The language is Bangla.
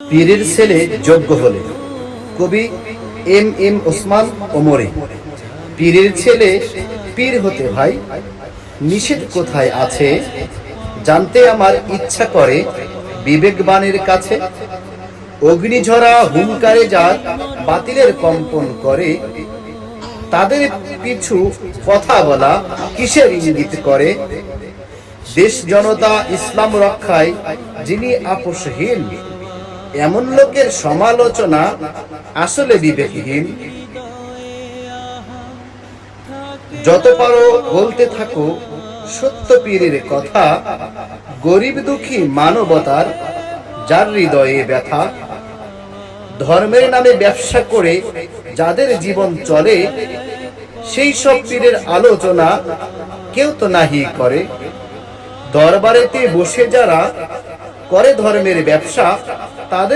পীরের ছেলে যোগ্য হলে। কবি এম এম ওসমান ওমরে। পীরের ছেলে পীর হতে ভাই, নিষেধ কোথায় আছে জানতে আমার ইচ্ছা করে বিবেকবানের কাছে। অগ্নিঝরা হুঙ্কারে যার বাতিলের কম্পন করে, তাদের পিছু কথা বলা কিসের ইঙ্গিত করে। দেশ জনতা ইসলাম রক্ষায় যিনি আপোষহীন, এমন লোকের সমালোচনা আসলে বিবেকহীন। যত পারো বলতে থাকো সত্য পীরের কথা, গরিব দুঃখী মানবতার যার হৃদয়ে ব্যথা। ধর্মের নামে ব্যবসা করে যাদের জীবন চলে, সেই সব পীরের আলোচনা কেউ তো নাহি করে। দরবারেতে বসে যারা করে ধর্মের ব্যবসা, তাদের